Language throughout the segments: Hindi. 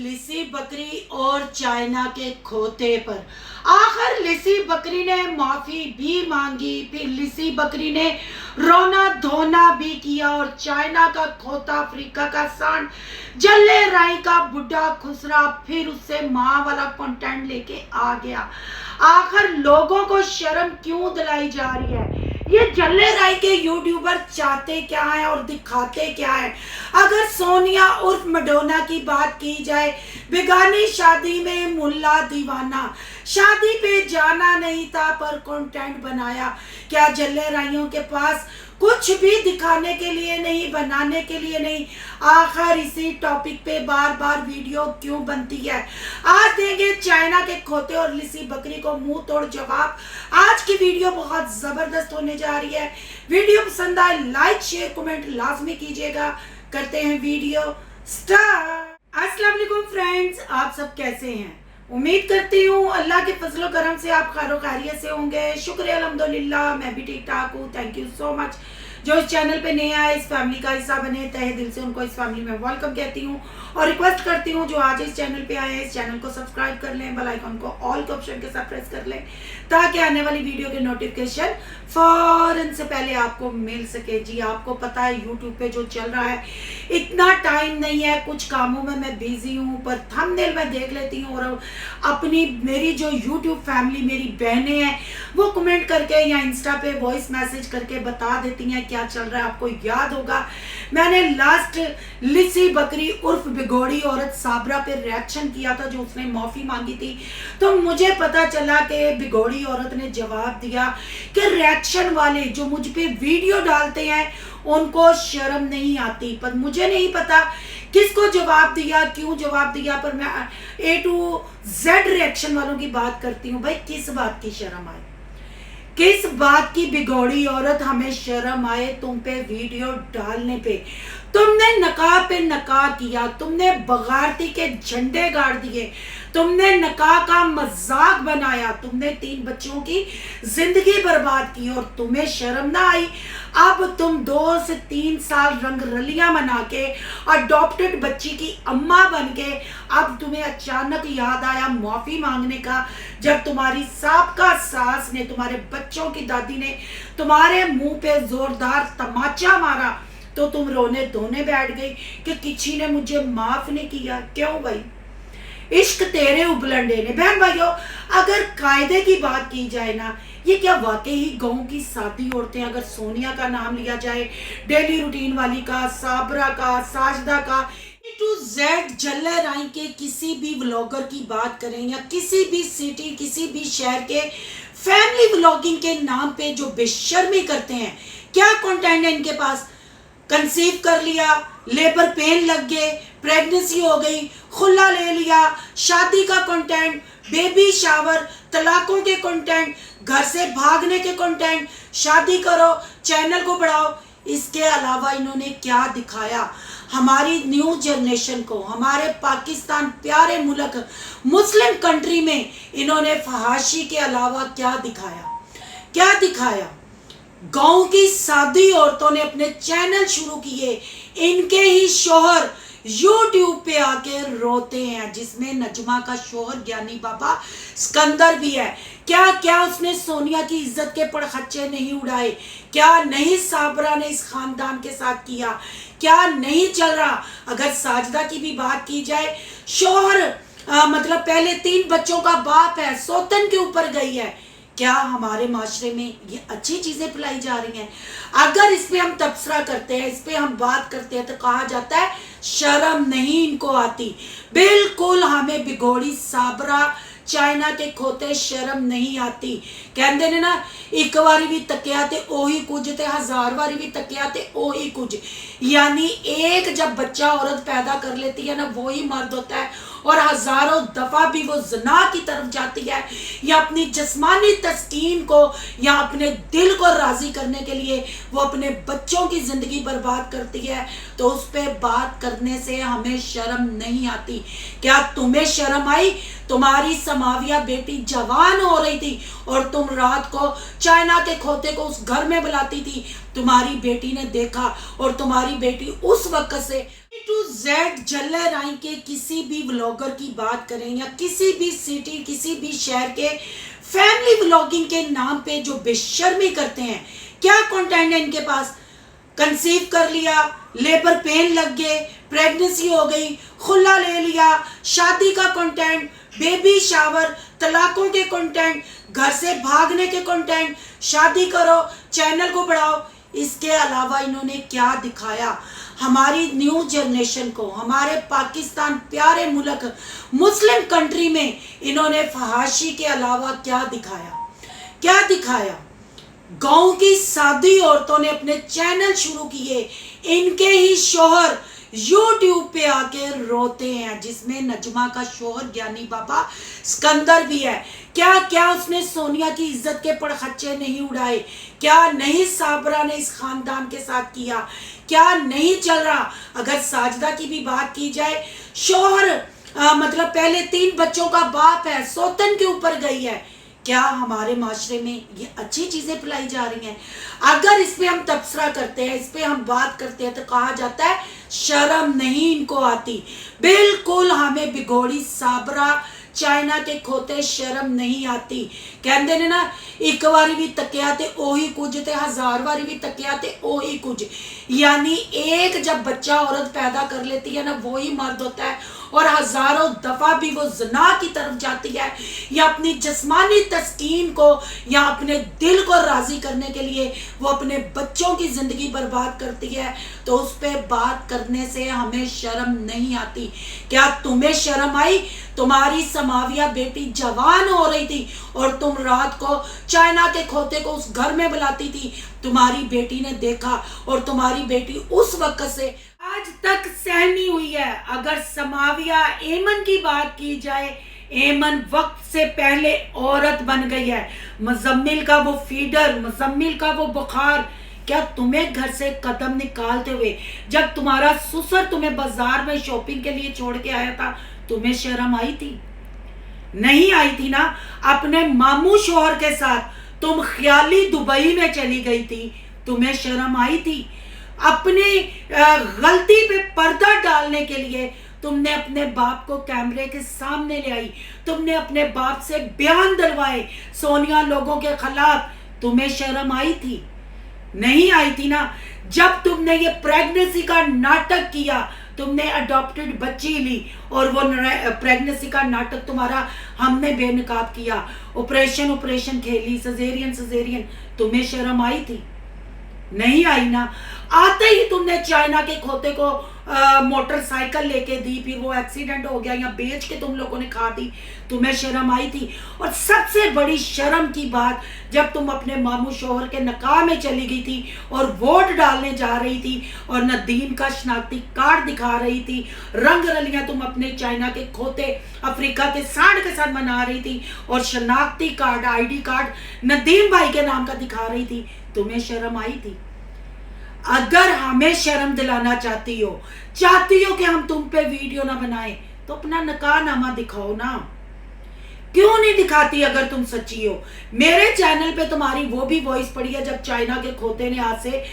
लिसी बकरी और चाइना के खोते पर। आखिर लिसी बकरी ने माफी भी मांगी, फिर लिसी बकरी ने रोना धोना भी किया और चाइना का खोता, अफ्रीका का सांड, जल्ले राई का बुढ़ा खुसरा फिर उससे माँ वाला कंटेंट लेके आ गया। आखिर लोगों को शर्म क्यों दिलाई जा रही है? ये जल्ले राय के यूट्यूबर चाहते क्या है और दिखाते क्या है? अगर सोनिया उर्फ मैडोना की बात की जाए, बेगानी शादी में मुल्ला दीवाना, शादी पे जाना नहीं था पर कंटेंट बनाया। क्या जल्ले राइयों के पास कुछ भी दिखाने के लिए नहीं, बनाने के लिए नहीं? आखिर इसी टॉपिक पे बार बार वीडियो क्यों बनती है? आज देंगे चाइना के खोते और लिसी बकरी को मुंह तोड़ जवाब। आज की वीडियो बहुत जबरदस्त होने जा रही है। वीडियो पसंद आए लाइक शेयर कमेंट लाजमी कीजिएगा। करते हैं वीडियो स्टार्ट। अस्सलाम वालेकुम फ्रेंड्स, आप सब कैसे हैं? उम्मीद करती हूँ अल्लाह के फजलो करम से आप खैर खैरियत से होंगे। शुक्र अल्हम्दुलिल्लाह, मैं भी ठीक ठाक हूँ। Thank you so much. जो इस चैनल पे नए आए, इस फैमिली का हिस्सा बने, तहे दिल से उनको इस फैमिली में वेलकम कहती हूँ और रिक्वेस्ट करती हूँ जो आज इस चैनल पे आए हैं, इस चैनल को सब्सक्राइब कर लें, बेल आइकन को ऑल के ऑप्शन के साथ प्रेस कर लें ताकि आने वाली वीडियो के नोटिफिकेशन फौरन से पहले आपको मिल सके। जी आपको पता है यूट्यूब पे जो चल रहा है, इतना टाइम नहीं है, कुछ कामों में मैं बिजी हूँ, पर थंबनेल मैं देख लेती हूँ और अपनी मेरी जो यूट्यूब फैमिली, मेरी बहनें हैं, वो कमेंट करके या इंस्टा पे वॉइस मैसेज करके बता देती हैं क्या चल रहा है। आपको याद होगा मैंने लास्ट लिसी बकरी उर्फ बिगोड़ी औरत साबरा पे रिएक्शन किया था, जो उसने माफी मांगी थी। तो मुझे पता चला कि बिगोड़ी औरत ने जवाब दिया कि रिएक्शन वाले जो मुझ पे वीडियो डालते हैं उनको शर्म नहीं आती। पर मुझे नहीं पता किसको जवाब दिया, क्यों जवाब दिया, पर मैं A to Z रिएक्शन वालों की बात करती हूँ। भाई किस बात की शर्म आए? किस बात की बिगोड़ी औरत हमें शर्म आए तुम पे वीडियो डालने पे? तुमने नकाब पे नकाब किया, तुमने बगारती के झंडे गाड़ दिए, तुमने नकाब का मजाक बनाया, तुमने 3 बच्चों की जिंदगी बर्बाद की और तुम्हें शर्म ना आई। अब तुम 2 से 3 साल रंग रलियां मना के अडॉप्टेड बच्ची की अम्मा बन के अब तुम्हें अचानक याद आया माफी मांगने का, जब तुम्हारी साबका सास ने, तुम्हारे बच्चों की दादी ने तुम्हारे मुंह पे जोरदार तमाचा मारा तो तुम रोने धोने बैठ गई कि किसी ने मुझे माफ नहीं किया। क्यों भाई? इश्क तेरे उबलंडे ने। बहन भाइयों, अगर कायदे की बात की जाए ना, ये क्या वाकई ही गाँव की सादी औरतें, अगर सोनिया का नाम लिया जाए, डेली रूटीन वाली का, साबरा का, साजदा का, A to Z जल्ले राय के किसी भी व्लॉगर की बात करें या किसी भी सिटी, किसी भी शहर के फैमिली व्लॉगिंग के नाम पे जो बेशर्मी करते हैं, क्या कंटेंट है इनके पास? कंसीव कर लिया, लेबर पेन लग गए, प्रेगनेंसी हो गई, खुला ले लिया, शादी का कंटेंट, बेबी शावर, तलाकों के कंटेंट, घर से भागने के कंटेंट, शादी करो, चैनल को बढ़ाओ। इसके अलावा इन्होंने क्या दिखाया हमारी न्यू जनरेशन को? हमारे पाकिस्तान प्यारे मुल्क मुस्लिम कंट्री में इन्होंने फहाशी के अलावा क्या दिखाया? क्या दिखाया? गांव की सादी औरतों ने अपने चैनल शुरू किए, इनके ही शोहर यूट्यूब पे आके रोते हैं, जिसमें नजमा का शोहर ज्ञानी बाबा सिकंदर भी है। क्या क्या उसने सोनिया की इज्जत के पड़खच्चे नहीं उड़ाए? क्या नहीं साबरा ने इस खानदान के साथ किया? क्या नहीं चल रहा? अगर साजदा की भी बात की जाए, शोहर मतलब पहले 3 बच्चों का बाप है, सौतन के ऊपर गई है। क्या हमारे माशरे में ये अच्छी चीजें फैलाई जा रही हैं? अगर इस पे हम तबसरा करते हैं, इस पे हम बात करते हैं, तो कहा जाता है शर्म नहीं इनको आती। बिल्कुल हमें बिगोड़ी साबरा चाइना के खोते शर्म नहीं आती। कहते ने ना, एक बारी भी तकिया ते ओही कुछ ते 1000 बारी भी तकिया ते ओही कुछ। यानी एक जब बच्चा औरत पैदा कर लेती है ना, वो ही मर्द होता है, और हजारों दफा भी वो जना की तरफ जाती है या अपनी जिस्मानी तस्कीन को या अपने दिल को राजी करने के लिए वो अपने बच्चों की जिंदगी बर्बाद करती है, तो उस पर बात करने से हमें शर्म नहीं आती। क्या तुम्हें शर्म आई? तुम्हारी समाविया बेटी जवान हो रही थी और तुम रात को चाइना के खोते को उस घर में बुलाती थी। तुम्हारी बेटी ने देखा और तुम्हारी बेटी उस वक्त से टू जेड जल्ले राय के किसी भी व्लॉगर की बात करें या किसी भी सिटी किसी भी शहर के फैमिली व्लॉगिंग के नाम पे जो बेशर्मी करते हैं, क्या कंटेंट है इनके पास? कंसीव कर लिया, लेबर पेन लग गए, प्रेगनेंसी हो गई, खुला ले लिया, शादी का कंटेंट, बेबी शावर, तलाकों के कंटेंट, घर से भागने के कंटेंट, शादी करो, चैनल को बढ़ाओ। इसके अलावा इन्होंने क्या दिखाया? हमारी न्यू जनरेशन को, हमारे पाकिस्तान प्यारे मुल्क मुस्लिम कंट्री में इन्होंने फहाशी के अलावा क्या दिखाया? क्या दिखाया? गांव की सादी औरतों ने अपने चैनल शुरू किए, इनके ही शोहर यूट्यूब पे आके रोते हैं, जिसमें नजमा का शोहर ज्ञानी बाबा सिकंदर भी है। क्या क्या उसने सोनिया की इज्जत के पड़खच्चे नहीं उड़ाए? क्या नहीं साबरा ने इस खानदान के साथ किया? क्या नहीं चल रहा? अगर साजदा की भी बात की जाए, शोहर मतलब पहले 3 बच्चों का बाप है, सौतन के ऊपर गई है। क्या हमारे माशरे में ये अच्छी चीजें फैलाई जा रही हैं? अगर इस पे हम तबसरा करते हैं, इस पे हम बात करते हैं, तो कहा जाता है शर्म नहीं इनको आती। बिल्कुल हमें बिगोड़ी साबरा चाइना के खोते शर्म नहीं आती। कहते ने ना, एक बारी भी तकिया ते ओही कुछ ते 1000 बारी भी तकिया ते ओही कुछ। यानी एक जब बच्चा औरत पैदा कर लेती है ना, वही मर्द होता है, और हजारों दफा भी वो जना की तरफ जाती है या अपनी जिस्मानी तस्कीन को या अपने दिल को राजी करने के लिए वो अपने बच्चों की जिंदगी बर्बाद करती है, तो उस पर बात करने से हमें शर्म नहीं आती। क्या तुम्हें शर्म आई? तुम्हारी समाविया बेटी जवान हो रही थी और तुम रात को चाइना के खोते को उस घर में बुलाती थी। तुम्हारी बेटी ने देखा और तुम्हारी बेटी उस वक्त से आज तक सहमी हुई है। अगर समाविया एमन की बात की जाए, एमन वक्त से पहले औरत बन गई है। मुजम्मिल का वो फीडर, मुजम्मिल का वो बुखार, क्या तुम्हें घर से कदम निकालते हुए जब तुम्हारा ससुर तुम्हें बाजार में शॉपिंग के लिए छोड़ के आया था, तुम्हें शर्म आई थी? नहीं आई थी ना। अपने मामू शोहर के साथ तुम ख्याली दुबई में चली गई थी, तुम्हें शर्म आई थी? अपनी गलती पे पर्दा डालने के लिए तुमने अपने बाप को कैमरे के सामने ले आई, तुमने अपने बाप से बयान दिलवाए सोनिया लोगों के खिलाफ, तुम्हें शर्म आई थी? नहीं आई थी ना। जब तुमने ये प्रेगनेंसी का नाटक किया, तुमने अडॉप्टेड बच्ची ली और वो प्रेगनेंसी का नाटक तुम्हारा हमने बेनकाब किया, ऑपरेशन खेली, सजेरियन, तुम्हें शर्म आई थी? नहीं आई ना। आते ही तुमने चाइना के खोते को मोटरसाइकिल लेके दी, फिर वो एक्सीडेंट हो गया या बेच के तुम लोगों ने खा दी, तुम्हें शर्म आई थी? और सबसे बड़ी शर्म की बात, जब तुम अपने मामू शोहर के निकाह में चली गई थी और वोट डालने जा रही थी और नदीम का शनाख्ती कार्ड दिखा रही थी, रंग रलियां तुम अपने चाइना के खोते अफ्रीका के सांड के साथ मना रही थी और शनाख्ती कार्ड, ID कार्ड नदीम भाई के नाम का दिखा रही थी, तुम्हें शर्म आई थी? अगर हमें शर्म दिलाना चाहती हो कि हम तुम पे वीडियो ना बनाएं, तो अपना निकाहनामा दिखाओ ना। क्यों नहीं दिखाती अगर तुम सच्ची हो? मेरे चैनल पे तुम्हारी वो भी वॉइस पड़ी है जब चाइना के खोते ने आज से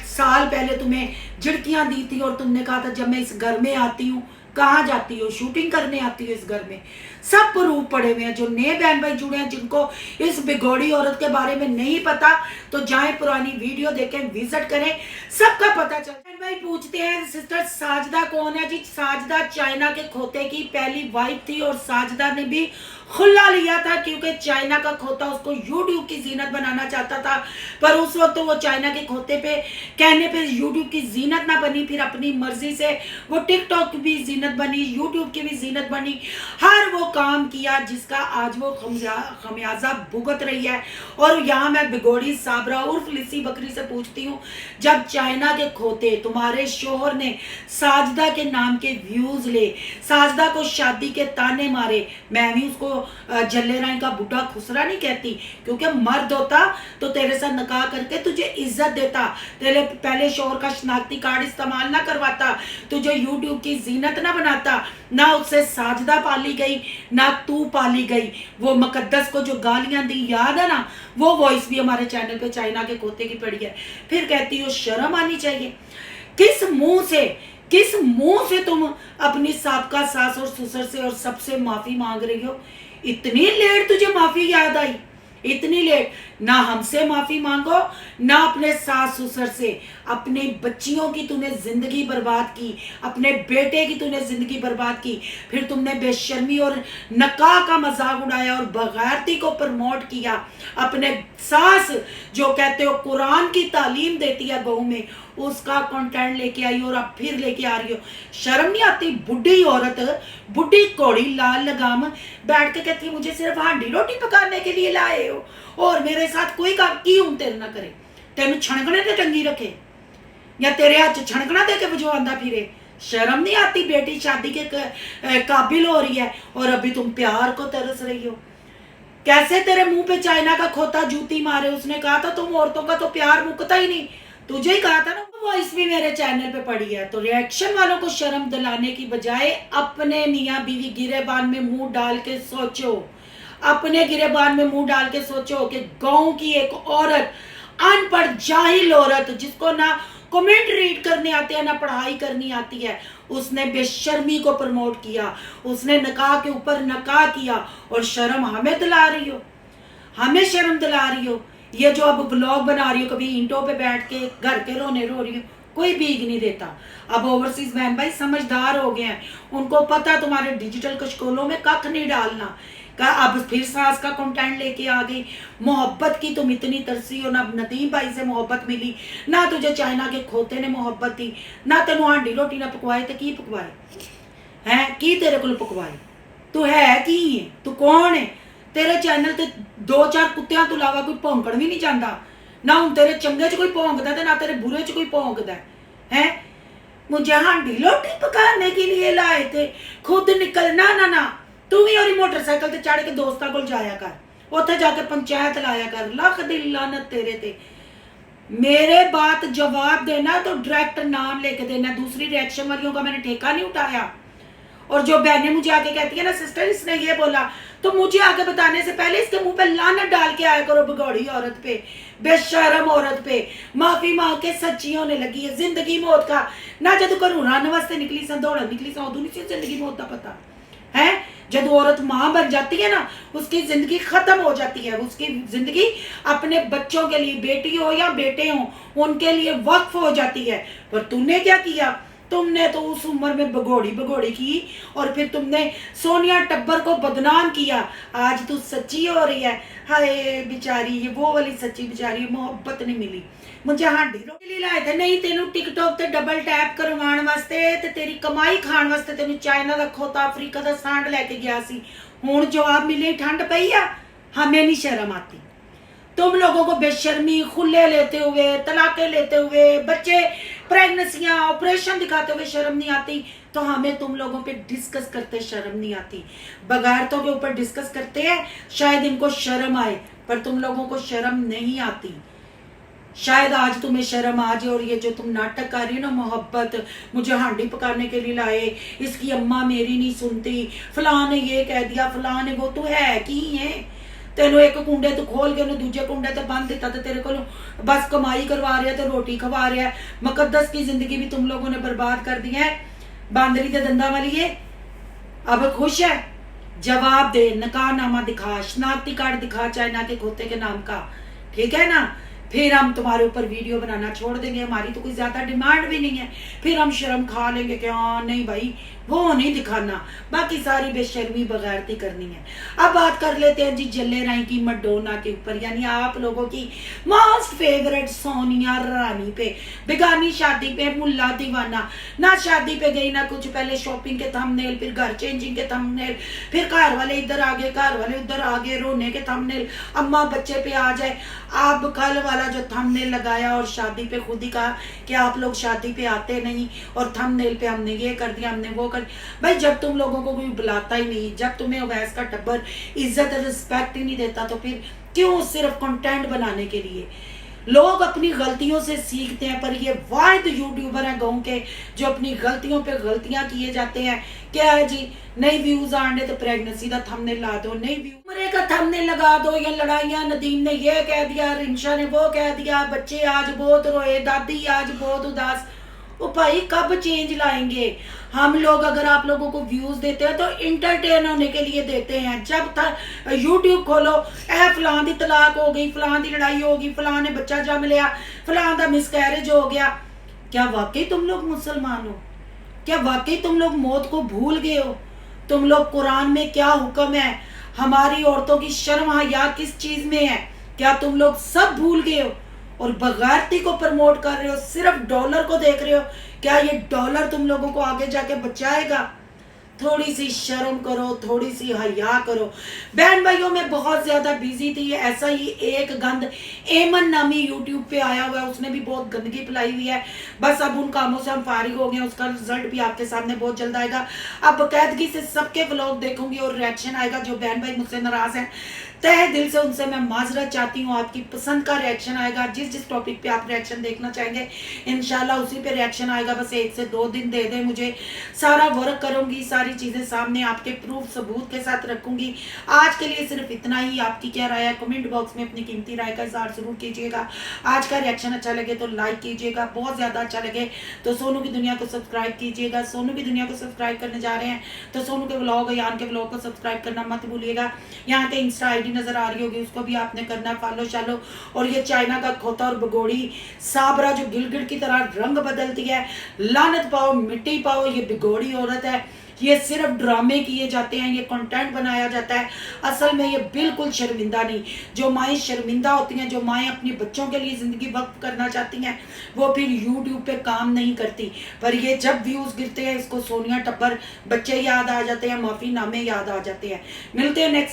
साल पहले तुम्हें झिड़कियां दी थी और तुमने कहा था जब मैं इस घर में आती हूँ, कहाँ जाती हो? शूटिंग करने आती हो इस घर में। सब प्रूफ पड़े हुए हैं। जो नए बहन भाई जुड़े हैं, जिनको इस बिगोड़ी औरत के बारे में नहीं पता, तो जाएं पुरानी वीडियो देखें, विजिट करें, सबका पता चलता है। भाई पूछते हैं सिस्टर साजदा कौन है? जी, साजदा चाइना के खोते की पहली वाइफ थी और साजदा ने भी खुला लिया था क्योंकि चाइना का खोता उसको यूट्यूब की जीनत बनाना चाहता था, पर उस वक्त तो वो चाइना के खोते पे कहने पे यूट्यूब की जीनत ना बनी, फिर अपनी मर्जी से वो टिकटॉक की भी जीनत बनी, यूट्यूब की भी जीनत बनी। हर वो काम किया जिसका आज वो खमियाजा भुगत रही है। और यहाँ मैं बिगोड़ी साबरा उर्फ लिसी बकरी से पूछती हूँ, जब चाइना के खोते तुम्हारे शोहर ने साजदा के नाम के व्यूज ले, साजदा को शादी के ताने मारे, मैं भी उसको जल्ले राय का बुढ़ा खुसरा नहीं कहती, क्योंकि मर्द होता तो तेरे साथ निकाह करके तुझे इज्जत देता, तेरे पहले शोहर का शनाख्ती कार्ड इस्तेमाल ना करवाता, तुझे यूट्यूब की जीनत ना बनाता, ना उससे साजदा पाली गई ना तू पाली गई। वो मुकद्दस को जो गालियां दी याद है ना, वो वॉइस भी हमारे चैनल पे चाइना के खोते की पड़ी है। फिर कहती हो शर्म आनी चाहिए। किस मुंह से किस मुंह से तुम अपनी साबका सास और ससुर से और सबसे माफी मांग रही हो? इतनी लेट तुझे माफी याद आई? इतनी लेट? ना हमसे माफी मांगो, ना अपने सास ससुर से। अपनी बच्चियों की तूने जिंदगी बर्बाद की, अपने बेटे की तूने जिंदगी बर्बाद की, फिर तुमने बेशर्मी और नकाह का मजाक उड़ाया और बगैरती को प्रमोट किया। अपने सास जो कहते हो कुरान की तालीम देती है बहू में, उसका कंटेंट लेके आई और अब फिर लेके आ रही हो। शर्म नहीं आती? बुढ़ी औरत, बुढ़ी कौड़ी लाल लगाम बैठ के कहती है मुझे सिर्फ हांडी रोटी पकाने के लिए लाए हो और मेरे साथ कोई काम की हूं तेरे ना करे। तेन छणकने ते टंगी रखे या तेरे हाथ च छणकना दे के बजवांदा फिरे? शर्म नहीं आती? बेटी शादी के काबिल हो रही है और अभी तुम प्यार को तरस रही हो। कैसे तेरे मुंह पे चाइना का खोता जूती मारे? उसने कहा था तुम औरतों का तो प्यार मुकता ही नहीं, तुझे ही कहा था ना। वॉइस भी मेरे चैनल पे पड़ी है। तो रिएक्शन वालों को शर्म दिलाने की बजाय अपने मियाँ बीवी गिरेबान में मुंह डाल के सोचो, अपने गिरेबान में मुंह डाल के सोचो कि गांव की एक औरत, अनपढ़ जाहिल औरत जिसको ना कमेंट रीड करने आते हैं ना पढ़ाई करनी आती है, उसने बेशर्मी को प्रमोट किया, उसने नकाह के ऊपर नकाह किया और शर्म हमें दिला रही हो, हमें शर्म दिला रही हो। ये जो अब ब्लॉग बना रही हो, कभी ईंटों पे बैठ के घर के रोने रो रही हो, कोई भीग नहीं देता। अब ओवरसीज बहन भाई समझदार हो गए हैं, उनको पता तुम्हारे डिजिटल कशकोलों में कख नहीं डालना। अब फिर सास का कंटेंट लेके आ गई। मोहब्बत की तुम इतनी तरसी हो, ना नदीम भाई से मोहब्बत मिली, ना तुझे चाइना के खोते ने मोहब्बत दी, ना तेन हांडी रोटी ना पकवाए तो की पकवाए हैं? की तेरे को पकवाए? तू है की है? तू कौन है? तेरे चैनल ते 2-4 कुत्तियां तो इलावा कोई भौंकण भी नहीं जाता। ना हूं तेरे चंगे च कोई भौंकदा ते ना तेरे बुरे च कोई भौंकदा है। मुझे हांडी रोटी पकाने के लिए लाए थे, खुद निकलना ना ना। तू भी और मोटरसाइकिल ते चढ़ के दोस्तां कोल जाया कर, उत्थे जाके पंचायत लाया कर। लख दी लानत तेरे ते। मेरे बात जवाब देना तो डायरेक्ट नाम लेके देना। दूसरी रिएक्शन वालियों का मैंने ठेका नहीं उठाया। और जो बहनें मुझे आके कहती है ना सिस्टर इसने ये बोला, तो मुझे आगे बताने से पहले इसके मुंह पे लानत डाल के आया करो भगौड़ी औरत पे, बेशरम औरत पे। माफी मांग के सच्ची होने लगी है। जिंदगी मौत का ना जदों घरों रन वास्ते निकली सा, दौड़न निकली सा, उदों नहीं जिंदगी मौत का पता है। जब औरत माँ बन जाती है ना, उसकी जिंदगी खत्म हो जाती है। उसकी जिंदगी अपने बच्चों के लिए, बेटी हो या बेटे हो, उनके लिए वक्फ हो जाती है। पर तूने क्या किया? तुमने तो उस उम्र में भगोड़ी की और फिर तुमने सोनिया टब्बर को बदनाम किया। आज तू सच्ची हो रही है। हाय बेचारी, ये वो वाली सच्ची बेचारी, मोहब्बत नहीं मिली। मुझे हांडी रोटी लाए थे नहीं तेनू टिकटॉक ते डबल टैप करवाण वास्ते ते तेरी कमाई खाण वास्ते तेनू चाइना दा खोता अफ्रीका दा सांड लेके गया सी। हुण जवाब मिले ठंड पई आ। हमें नहीं शर्म आती? तुम लोगों को बेशर्मी, खुले लेते हुए, तलाके लेते हुए, बच्चे प्रेगनेंसियां, ऑपरेशन दिखाते हुए शर्म नहीं आती, तो हमें तुम लोगों पे डिस्कस करते शर्म नहीं आती। बगैरतों के ऊपर डिस्कस करते हैं, शायद इनको शर्म आए, पर तुम लोगों को शर्म नहीं आती। शायद आज तुम्हें शर्म आ जाए और ये जो तुम नाटक कर रही हो ना, मोहब्बत, मुझे हांडी पकाने के लिए लाए, इसकी अम्मा मेरी नहीं सुनती, फलां ने ये कह दिया, फलां ने वो। तू है की है? तेन एक कुंडे तू खोल के दूजे कुंडे ते बंद दिता, तेरे को बस कमाई करवा रहा है, रोटी खवा रहा है। मुकद्दस की जिंदगी भी तुम लोगों ने बर्बाद कर दी है। बांदरी के दंदा वाली है। अब खुश है? जवाब दे, नकाहनामा दिखा, शनाख्ती कार्ड दिखा चाइना के खोते के नाम का, ठीक है ना? फिर हम तुम्हारे ऊपर वीडियो बनाना छोड़ देंगे। हमारी तो कोई ज्यादा डिमांड भी नहीं है। फिर हम शर्म खा लेंगे कि हाँ नहीं भाई वो नहीं दिखाना, बाकी सारी बेशर्मी बगैरती करनी है। अब बात कर लेते हैं जी जल्ले राय की मडोना के ऊपर, यानी आप लोगों की मोस्ट फेवरेट सोनिया रानी पे। बेगानी शादी पे मुल्ला दीवाना, ना शादी पे गई ना कुछ, पहले शॉपिंग के थंबनेल, फिर घर चेंजिंग के थंबनेल, फिर घर वाले इधर आ गए, घर वाले उधर आ गए, रोने के थंबनेल, अम्मा बच्चे पे आ जाए। अब कल वाला जो थंबनेल लगाया और शादी पे खुद ही कहा कि आप लोग शादी पे आते नहीं और थंबनेल पे हमने ये कर दिया, हमने वो कर। भाई जब तुम लोगों को कोई बुलाता ही नहीं, जब तुम्हें अवैस का टब्बर इज्जत रिस्पेक्ट ही नहीं देता, तो फिर क्यों सिर्फ कंटेंट बनाने के लिए? लोग अपनी गलतियों से सीखते हैं, पर ये वाहिद यूट्यूबर है गाँव के जो अपनी गलतियों पे गलतियां किए जाते हैं। क्या है जी, नई व्यूज आने तो प्रेगनेंसी का थंबनेल ला दो, नई व्यू उम्र का थंबनेल लगा दो, या लड़ाइयां, नदीम ने ये कह दिया, रिंशा ने वो कह दिया, बच्चे आज बहुत रोए, दादी आज बहुत उदास। ओ भाई कब चेंज लाएंगे? हम लोग अगर आप लोगों को व्यूज देते हैं तो इंटरटेन होने के लिए देते हैं। जब तक यूट्यूब खोलो ए फलां दी तलाक हो गई, फलां दी लड़ाई हो गई, फलां ने बच्चा जम लिया, फलां दा मिसकैरेज हो गया। क्या वाकई तुम लोग मुसलमान हो? क्या वाकई तुम लोग मौत को भूल गए हो? तुम लोग कुरान में क्या हुक्म है, हमारी औरतों की शर्म हया किस चीज में है, क्या तुम लोग सब भूल गए हो? और बगैरती को प्रमोट कर रहे हो, सिर्फ डॉलर को देख रहे हो। क्या ये डॉलर तुम लोगों को आगे जाके बचाएगा? थोड़ी सी शर्म करो, थोड़ी सी हया करो। बहन भाइयों मैं बहुत ज्यादा बिजी थी। ऐसा ही एक गंद एमन नामी यूट्यूब पे आया हुआ है, उसने भी बहुत गंदगी फैलाई हुई है। बस अब उन कामों से हम फारिग हो गए, उसका रिजल्ट भी आपके सामने बहुत जल्द आएगा। अब बाकायदगी से सबके व्लॉग देखूंगी और रिएक्शन आएगा। जो बहन भाई मुझसे नाराज हैं, तहे दिल से उनसे मैं माजरत चाहती हूँ। आपकी पसंद का रिएक्शन आएगा, जिस जिस टॉपिक पे आप रिएक्शन देखना चाहेंगे इंशाल्लाह उसी पे रिएक्शन आएगा। बस 1 से 2 दिन दे दे मुझे, सारा वर्क करूंगी, सारी चीजें सामने आपके प्रूफ सबूत के साथ रखूंगी। आज के लिए सिर्फ इतना ही। आपकी क्या राय है कमेंट बॉक्स में अपनी कीमती राय का इजहार जरूर कीजिएगा। आज का रिएक्शन अच्छा लगे तो लाइक कीजिएगा, बहुत ज्यादा अच्छा लगे तो सोनू की दुनिया को सब्सक्राइब कीजिएगा। सोनू की दुनिया को सब्सक्राइब करने जा रहे हैं तो सोनू के व्लॉग, यान के व्लॉग को सब्सक्राइब करना मत भूलिएगा। यहाँ पे इंस्टा आईडी नजर आ रही होगी, उसको भी आपने करना फॉलो शालो। और ये चाइना का खोता और भगोड़ी साबरा जो गिलगिट की तरह रंग बदलती है, लानत पाओ मिट्टी पाओ, ये बिगोड़ी औरत है। ये सिर्फ ड्रामे किए जाते हैं, ये कंटेंट बनाया जाता है। असल में ये बिल्कुल शर्मिंदा नहीं। जो माएँ शर्मिंदा होती हैं, जो माएँ अपने बच्चों के लिए जिंदगी वक्त करना चाहती हैं, वो फिर यूट्यूब पे काम नहीं करती। पर ये जब व्यूज गिरते हैं, इसको सोनिया टब्बर बच्चे याद आ जाते हैं, माफी नामे याद आ जाते हैं। मिलते हैं नेक्स्ट